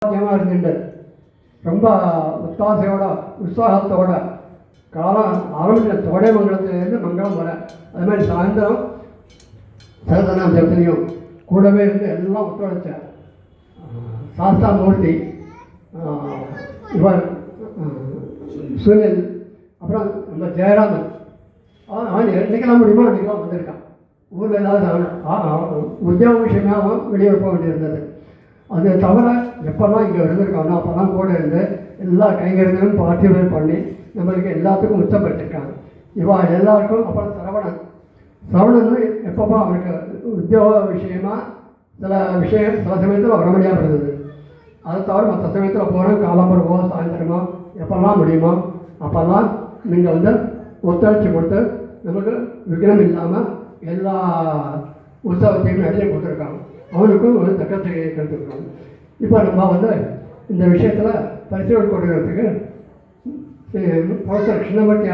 சாத்தியமாக இருந்துட்டு ரொம்ப உத்தாசையோட உற்சாகத்தோட காலம் ஆரம்பித்த தோடைமங்கலத்துலேருந்து மங்களம் வர அது மாதிரி சாயந்தரம் சரதநாம் ஜபத்திலையும் கூடவே இருந்து எல்லாம் ஒத்துழைச்ச சாஸ்தா மூர்த்தி இவர் சுனில் அப்புறம் நம்ம ஜெயராமன் அவன் என்றைக்கெல்லாம் முடியுமோ அன்றைக்கெல்லாம் வந்திருக்கான். ஊரில் ஏதாவது உத்தியோக விஷயமாகவும் வெளியே போக வேண்டியிருந்தது. அது தவிர எப்போல்லாம் இங்கே இருந்திருக்கானோ அப்போல்லாம் கூட இருந்து எல்லா கைங்கரியங்களும் பார்ட்டிசிபேட் பண்ணி நம்மளுக்கு எல்லாத்துக்கும் உச்சப்படுத்திருக்காங்க. இவன் எல்லாருக்கும் அப்புறம் சரவணன் எப்பப்போ அவனுக்கு உத்தியோக விஷயமா சில சமயத்தில் வர முடியாமல் இருந்தது. அதை தவிர மற்ற சமயத்தில் போகிறோம் காலம்பரமோ சாயந்தரமோ எப்போல்லாம் முடியுமோ அப்போல்லாம் நீங்கள் ஒத்துழைச்சி கொடுத்து நமக்கு விக்னம் இல்லாமல் எல்லா உற்சவத்தையும் நிறைய கொடுத்துருக்காங்க. அவனுக்கும் ஒரு தக்கத்தை கருத்துருக்காங்க. இப்போ நம்ம இந்த விஷயத்தில் பரிசுகள் கொடுக்கறதுக்கு ப்ரொஃபஸர் கிருஷ்ணமூர்த்தி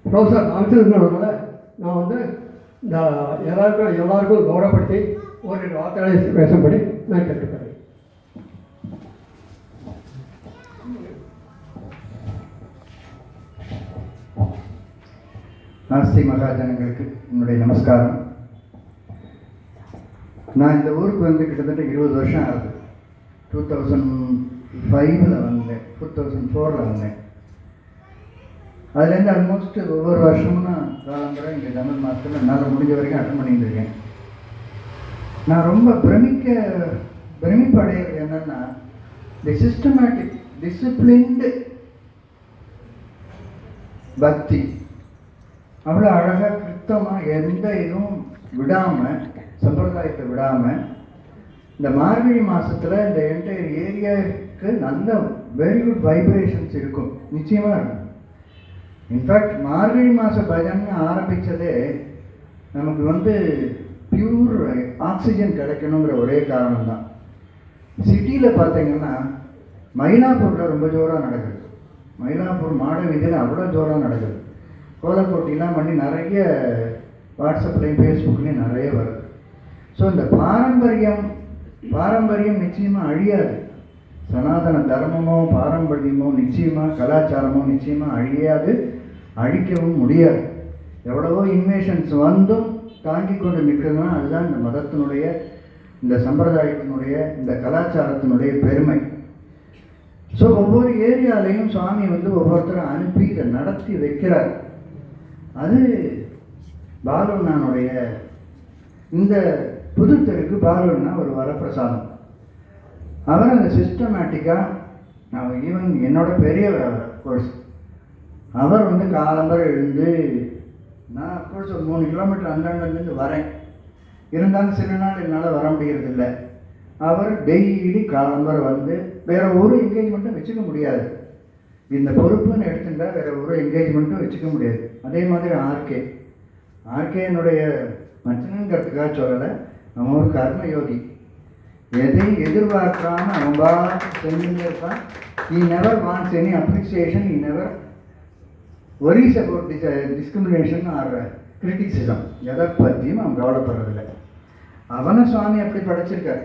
ப்ரொஃபஸர் ராமச்சந்திரனோட நான் இந்த எல்லாருக்கும் கௌரவப்படுத்தி ஒரு வார்த்தைகளை பேசும்படி நான் கேட்டுக்கிறேன். நாஸ்தி மகாஜனங்களுக்கு என்னுடைய நமஸ்காரம். நான் இந்த ஊருக்கு கிட்டத்தட்ட 20 வருஷம் ஆகுது. 2005 வந்தேன், 2004 வந்தேன். அதுலேருந்து ஆல்மோஸ்ட் ஒவ்வொரு வருஷமும் நான் காலம்பரம் இங்கே தமிழ் மாதத்தில் என்னால் முடிஞ்ச வரைக்கும் அட்டன் பண்ணிட்டு இருக்கேன். நான் ரொம்ப பிரமிப்படைகிறது என்னென்னா, தி சிஸ்டமேட்டிக் டிசிப்ளின்டு பக்தி அவ்வளோ அழகாக கிருத்தமாக எந்த இதுவும் விடாமல், சம்பிரதாயத்தை விடாமல், இந்த மார்கழி மாதத்தில் இந்த என்டையர் ஏரியாவுக்கு நல்ல வெரி குட் வைப்ரேஷன்ஸ் இருக்கும், நிச்சயமாக இருக்கும். இன்ஃபேக்ட் மார்கழி மாத பஜன் ஆரம்பித்ததே நமக்கு பியூர் ஆக்சிஜன் கிடைக்கணுங்கிற ஒரே காரணம் தான். சிட்டியில் பார்த்தீங்கன்னா மயிலாப்பூரில் ரொம்ப ஜோராக நடக்குது. மயிலாப்பூர் மாட வீதியில் அவ்வளோ ஜோராக நடக்குது. கோலப்போட்டிலாம் பண்ணி நிறைய வாட்ஸ்அப்லேயும் ஃபேஸ்புக்லேயும் நிறைய வருது. ஸோ இந்த பாரம்பரியம் நிச்சயமாக அழியாது. சனாதன தர்மமோ பாரம்பரியமோ நிச்சயமாக கலாச்சாரமோ நிச்சயமாக அழியாது, அழிக்கவும் முடியாது. எவ்வளவோ இன்வேஷன்ஸ் வந்தும் தாங்கி கொண்டு நிற்கிறதுனா அதுதான் இந்த மதத்தினுடைய, இந்த சம்பிரதாயத்தினுடைய, இந்த கலாச்சாரத்தினுடைய பெருமை. ஸோ ஒவ்வொரு ஏரியாலையும் சுவாமி ஒவ்வொருத்தரும் அனுப்பி இதை நடத்தி வைக்கிறார். அது பாலுண்ணானுடைய இந்த புதுத்தருக்கு பாலுண்ணா ஒரு வரப்பிரசாதம். அவர் அந்த சிஸ்டமேட்டிக்காக, நான் ஈவன் என்னோட பெரியவர் அவர் அஃப்கோர்ஸ், அவர் காலம்பரம் எழுந்து, நான் அஃப்கோர்ஸ் ஒரு 3 கிலோமீட்டர் அந்தாண்டலேருந்து வரேன், இருந்தாலும் சில நாள் என்னால் வர முடியறதில்லை. அவர் டெய்லி காலம்பரம் வேறு ஒரு என்கேஜ்மெண்ட்டும் வச்சுக்க முடியாது. இந்த பொறுப்புன்னு எடுத்துட்டால் வேறு ஒரு என்கேஜ்மெண்ட்டும் வச்சுக்க முடியாது. அதே மாதிரி ஆர்கே என்னுடைய மச்சனுங்கிறதுக்காக சொல்லலை, அவன் ஒரு கர்மயோகி. எதையும் எதிர்பார்க்காம அவன் செஞ்சுட்டே இருப்பான். he never wants any appreciation, he never worries about discrimination or criticism. எதை பற்றியும் அவன் கவலைப்படுறதில்லை. அவனை சுவாமி அப்படி படைச்சிருக்காரு.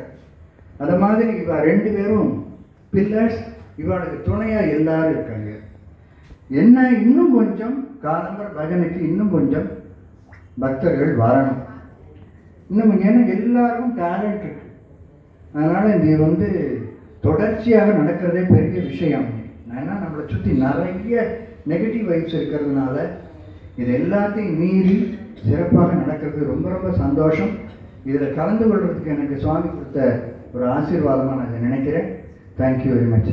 அது மாதிரி இவ 2 பேரும் பில்லர்ஸ், இவளுக்கு துணையாக எல்லாரும் இருக்காங்க. என்ன இன்னும் கொஞ்சம் காலம்பர பஜனைக்கு இன்னும் கொஞ்சம் பக்தர்கள் வரணும். இன்னும் கொஞ்சம், ஏன்னா எல்லாருக்கும் டேலண்ட் இருக்கு. அதனால் இது தொடர்ச்சியாக நடக்கிறதே பெரிய விஷயம். ஏன்னா நம்மளை சுற்றி நிறைய நெகட்டிவ் வைப்ஸ் இருக்கிறதுனால இது எல்லாத்தையும் மீறி சிறப்பாக நடக்கிறது ரொம்ப ரொம்ப சந்தோஷம். இதில் கலந்து கொள்வதற்கு எனக்கு சுவாமி கொடுத்த ஒரு ஆசீர்வாதமாக நான் இதை நினைக்கிறேன். Thank you very much.